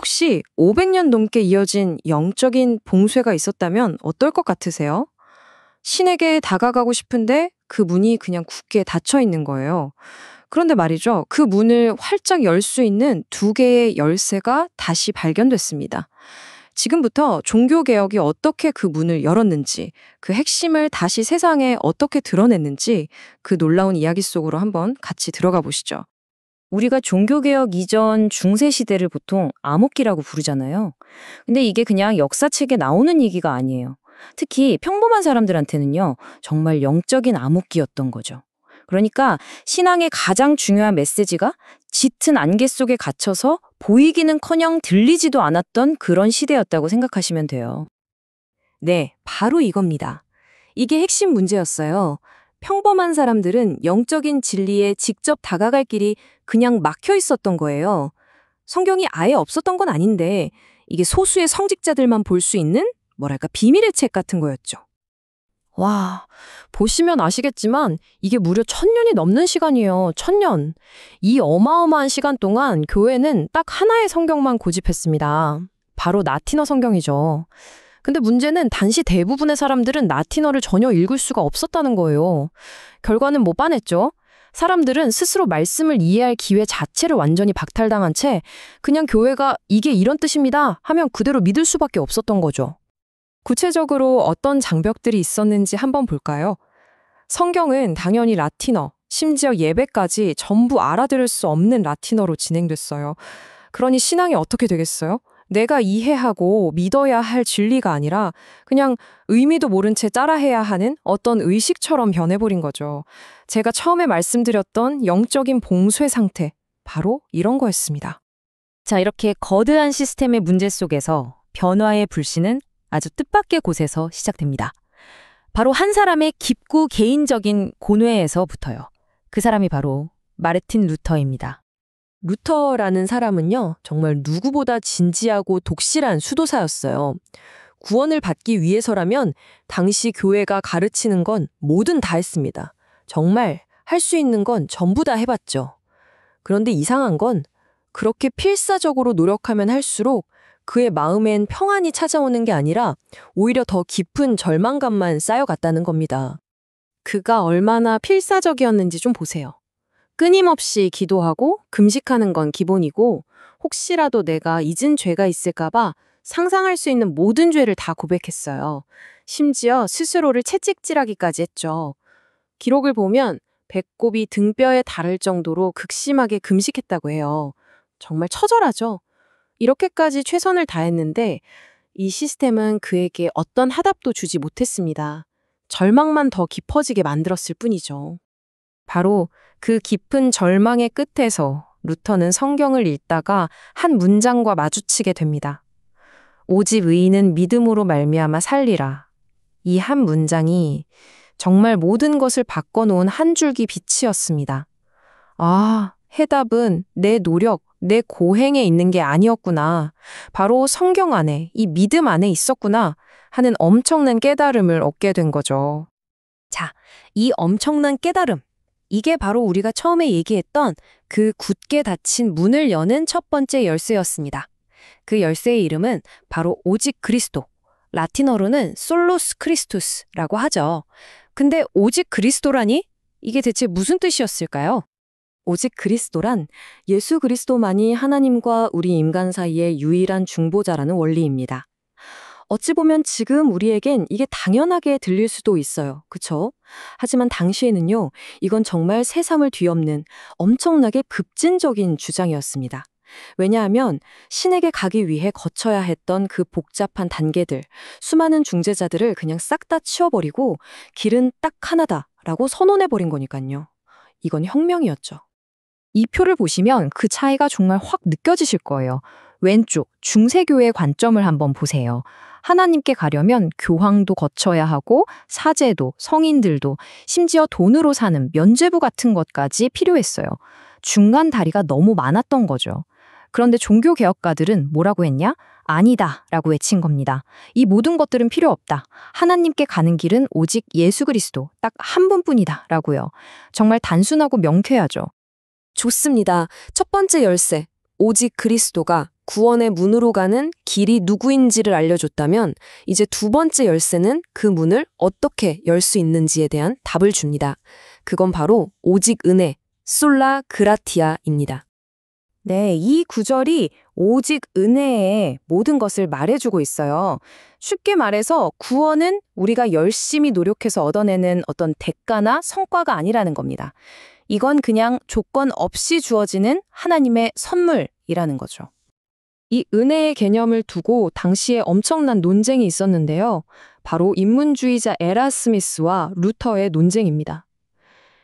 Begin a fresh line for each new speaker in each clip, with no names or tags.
혹시 500년 넘게 이어진 영적인 봉쇄가 있었다면 어떨 것 같으세요? 신에게 다가가고 싶은데 그 문이 그냥 굳게 닫혀 있는 거예요. 그런데 말이죠. 그 문을 활짝 열 수 있는 두 개의 열쇠가 다시 발견됐습니다. 지금부터 종교개혁이 어떻게 그 문을 열었는지, 그 핵심을 다시 세상에 어떻게 드러냈는지 그 놀라운 이야기 속으로 한번 같이 들어가 보시죠.
우리가 종교개혁 이전 중세 시대를 보통 암흑기라고 부르잖아요. 근데 이게 그냥 역사책에 나오는 얘기가 아니에요. 특히 평범한 사람들한테는요, 정말 영적인 암흑기였던 거죠. 그러니까 신앙의 가장 중요한 메시지가 짙은 안개 속에 갇혀서 보이기는커녕 들리지도 않았던 그런 시대였다고 생각하시면 돼요.
네, 바로 이겁니다. 이게 핵심 문제였어요. 평범한 사람들은 영적인 진리에 직접 다가갈 길이 그냥 막혀 있었던 거예요. 성경이 아예 없었던 건 아닌데 이게 소수의 성직자들만 볼 수 있는 뭐랄까 비밀의 책 같은 거였죠. 와, 보시면 아시겠지만 이게 무려 1000년이 넘는 시간이에요. 1000년. 이 어마어마한 시간 동안 교회는 딱 하나의 성경만 고집했습니다. 바로 라틴어 성경이죠. 근데 문제는 당시 대부분의 사람들은 라틴어를 전혀 읽을 수가 없었다는 거예요. 결과는 뭐 빤했죠? 사람들은 스스로 말씀을 이해할 기회 자체를 완전히 박탈당한 채 그냥 교회가 이게 이런 뜻입니다 하면 그대로 믿을 수밖에 없었던 거죠. 구체적으로 어떤 장벽들이 있었는지 한번 볼까요? 성경은 당연히 라틴어, 심지어 예배까지 전부 알아들을 수 없는 라틴어로 진행됐어요. 그러니 신앙이 어떻게 되겠어요? 내가 이해하고 믿어야 할 진리가 아니라 그냥 의미도 모른 채 따라해야 하는 어떤 의식처럼 변해버린 거죠. 제가 처음에 말씀드렸던 영적인 봉쇄 상태, 바로 이런 거였습니다.
자, 이렇게 거대한 시스템의 문제 속에서 변화의 불씨는 아주 뜻밖의 곳에서 시작됩니다. 바로 한 사람의 깊고 개인적인 고뇌에서부터요. 그 사람이 바로 마르틴 루터입니다.
루터라는 사람은요, 정말 누구보다 진지하고 독실한 수도사였어요. 구원을 받기 위해서라면 당시 교회가 가르치는 건 뭐든 다 했습니다. 정말 할 수 있는 건 전부 다 해봤죠. 그런데 이상한 건 그렇게 필사적으로 노력하면 할수록 그의 마음엔 평안이 찾아오는 게 아니라 오히려 더 깊은 절망감만 쌓여갔다는 겁니다. 그가 얼마나 필사적이었는지 좀 보세요. 끊임없이 기도하고 금식하는 건 기본이고 혹시라도 내가 잊은 죄가 있을까봐 상상할 수 있는 모든 죄를 다 고백했어요. 심지어 스스로를 채찍질하기까지 했죠. 기록을 보면 배꼽이 등뼈에 닿을 정도로 극심하게 금식했다고 해요. 정말 처절하죠. 이렇게까지 최선을 다했는데 이 시스템은 그에게 어떤 하답도 주지 못했습니다. 절망만 더 깊어지게 만들었을 뿐이죠. 바로 그 깊은 절망의 끝에서 루터는 성경을 읽다가 한 문장과 마주치게 됩니다. 오직 의인은 믿음으로 말미암아 살리라. 이 한 문장이 정말 모든 것을 바꿔놓은 한 줄기 빛이었습니다. 아, 해답은 내 노력, 내 고행에 있는 게 아니었구나. 바로 성경 안에, 이 믿음 안에 있었구나 하는 엄청난 깨달음을 얻게 된 거죠. 자, 이 엄청난 깨달음. 이게 바로 우리가 처음에 얘기했던 그 굳게 닫힌 문을 여는 첫 번째 열쇠였습니다. 그 열쇠의 이름은 바로 오직 그리스도, 라틴어로는 솔로스 크리스투스라고 하죠. 근데 오직 그리스도라니? 이게 대체 무슨 뜻이었을까요? 오직 그리스도란 예수 그리스도만이 하나님과 우리 인간 사이의 유일한 중보자라는 원리입니다. 어찌 보면 지금 우리에겐 이게 당연하게 들릴 수도 있어요. 그쵸? 하지만 당시에는요, 이건 정말 새삼을 뒤엎는 엄청나게 급진적인 주장이었습니다. 왜냐하면 신에게 가기 위해 거쳐야 했던 그 복잡한 단계들, 수많은 중재자들을 그냥 싹 다 치워버리고 길은 딱 하나다라고 선언해버린 거니까요. 이건 혁명이었죠. 이 표를 보시면 그 차이가 정말 확 느껴지실 거예요. 왼쪽 중세교의 관점을 한번 보세요. 하나님께 가려면 교황도 거쳐야 하고 사제도, 성인들도, 심지어 돈으로 사는 면죄부 같은 것까지 필요했어요. 중간 다리가 너무 많았던 거죠. 그런데 종교개혁가들은 뭐라고 했냐? 아니다 라고 외친 겁니다. 이 모든 것들은 필요 없다. 하나님께 가는 길은 오직 예수 그리스도, 딱 한 분뿐이다 라고요. 정말 단순하고 명쾌하죠. 좋습니다. 첫 번째 열쇠, 오직 그리스도가 구원의 문으로 가는 길이 누구인지를 알려줬다면 이제 두 번째 열쇠는 그 문을 어떻게 열 수 있는지에 대한 답을 줍니다. 그건 바로 오직 은혜, 솔라 그라티아입니다.
네, 이 구절이 오직 은혜의 모든 것을 말해주고 있어요. 쉽게 말해서 구원은 우리가 열심히 노력해서 얻어내는 어떤 대가나 성과가 아니라는 겁니다. 이건 그냥 조건 없이 주어지는 하나님의 선물이라는 거죠.
이 은혜의 개념을 두고 당시에 엄청난 논쟁이 있었는데요. 바로 인문주의자 에라스미스와 루터의 논쟁입니다.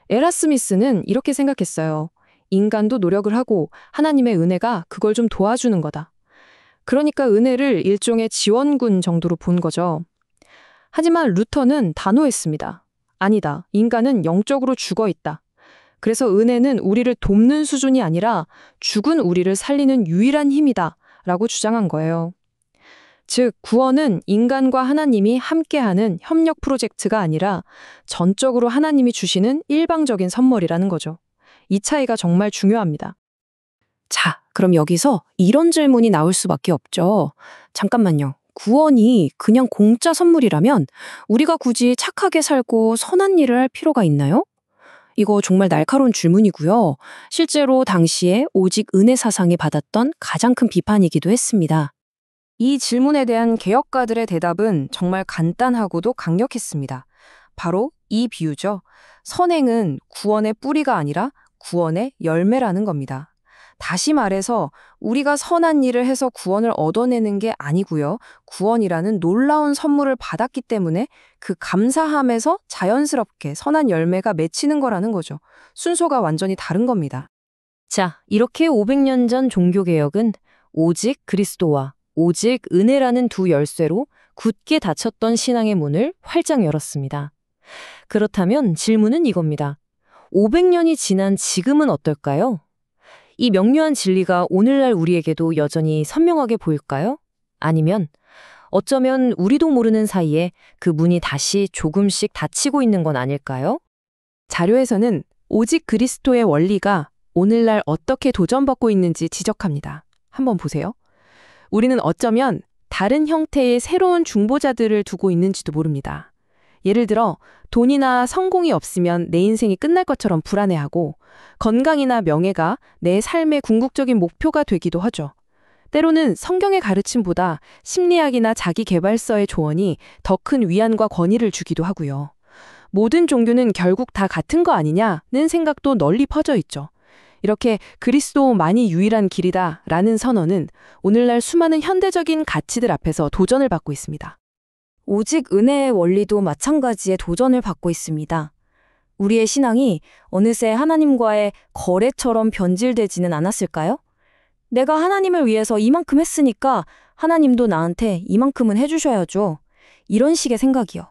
에라스미스는 이렇게 생각했어요. 인간도 노력을 하고 하나님의 은혜가 그걸 좀 도와주는 거다. 그러니까 은혜를 일종의 지원군 정도로 본 거죠. 하지만 루터는 단호했습니다. 아니다. 인간은 영적으로 죽어 있다. 그래서 은혜는 우리를 돕는 수준이 아니라 죽은 우리를 살리는 유일한 힘이다. 라고 주장한 거예요. 즉, 구원은 인간과 하나님이 함께하는 협력 프로젝트가 아니라 전적으로 하나님이 주시는 일방적인 선물이라는 거죠. 이 차이가 정말 중요합니다.
자, 그럼 여기서 이런 질문이 나올 수밖에 없죠. 잠깐만요. 구원이 그냥 공짜 선물이라면 우리가 굳이 착하게 살고 선한 일을 할 필요가 있나요? 이거 정말 날카로운 질문이고요. 실제로 당시에 오직 은혜 사상이 받았던 가장 큰 비판이기도 했습니다.
이 질문에 대한 개혁가들의 대답은 정말 간단하고도 강력했습니다. 바로 이 비유죠. 선행은 구원의 뿌리가 아니라 구원의 열매라는 겁니다. 다시 말해서 우리가 선한 일을 해서 구원을 얻어내는 게 아니고요. 구원이라는 놀라운 선물을 받았기 때문에 그 감사함에서 자연스럽게 선한 열매가 맺히는 거라는 거죠. 순서가 완전히 다른 겁니다.
자, 이렇게 500년 전 종교개혁은 오직 그리스도와 오직 은혜라는 두 열쇠로 굳게 닫혔던 신앙의 문을 활짝 열었습니다. 그렇다면 질문은 이겁니다. 500년이 지난 지금은 어떨까요? 이 명료한 진리가 오늘날 우리에게도 여전히 선명하게 보일까요? 아니면 어쩌면 우리도 모르는 사이에 그 문이 다시 조금씩 닫히고 있는 건 아닐까요?
자료에서는 오직 그리스도의 원리가 오늘날 어떻게 도전받고 있는지 지적합니다. 한번 보세요. 우리는 어쩌면 다른 형태의 새로운 중보자들을 두고 있는지도 모릅니다. 예를 들어 돈이나 성공이 없으면 내 인생이 끝날 것처럼 불안해하고 건강이나 명예가 내 삶의 궁극적인 목표가 되기도 하죠. 때로는 성경의 가르침보다 심리학이나 자기계발서의 조언이 더 큰 위안과 권위를 주기도 하고요. 모든 종교는 결국 다 같은 거 아니냐는 생각도 널리 퍼져 있죠. 이렇게 그리스도만이 유일한 길이다라는 선언은 오늘날 수많은 현대적인 가치들 앞에서 도전을 받고 있습니다.
오직 은혜의 원리도 마찬가지의 도전을 받고 있습니다. 우리의 신앙이 어느새 하나님과의 거래처럼 변질되지는 않았을까요? 내가 하나님을 위해서 이만큼 했으니까 하나님도 나한테 이만큼은 해주셔야죠. 이런 식의 생각이요.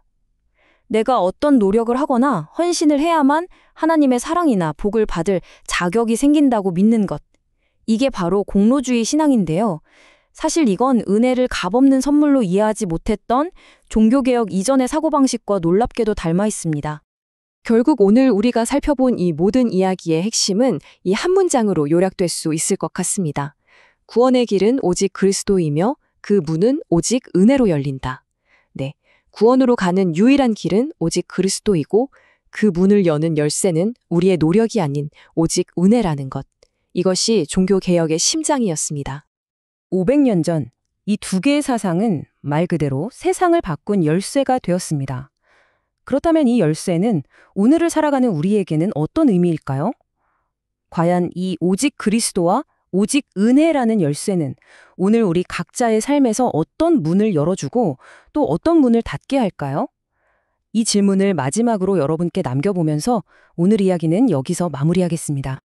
내가 어떤 노력을 하거나 헌신을 해야만 하나님의 사랑이나 복을 받을 자격이 생긴다고 믿는 것. 이게 바로 공로주의 신앙인데요. 사실 이건 은혜를 값없는 선물로 이해하지 못했던 종교개혁 이전의 사고방식과 놀랍게도 닮아 있습니다.
결국 오늘 우리가 살펴본 이 모든 이야기의 핵심은 이 한 문장으로 요약될 수 있을 것 같습니다. 구원의 길은 오직 그리스도이며 그 문은 오직 은혜로 열린다. 네, 구원으로 가는 유일한 길은 오직 그리스도이고 그 문을 여는 열쇠는 우리의 노력이 아닌 오직 은혜라는 것. 이것이 종교개혁의 심장이었습니다.
500년 전 이 두 개의 사상은 말 그대로 세상을 바꾼 열쇠가 되었습니다. 그렇다면 이 열쇠는 오늘을 살아가는 우리에게는 어떤 의미일까요? 과연 이 오직 그리스도와 오직 은혜라는 열쇠는 오늘 우리 각자의 삶에서 어떤 문을 열어주고 또 어떤 문을 닫게 할까요? 이 질문을 마지막으로 여러분께 남겨보면서 오늘 이야기는 여기서 마무리하겠습니다.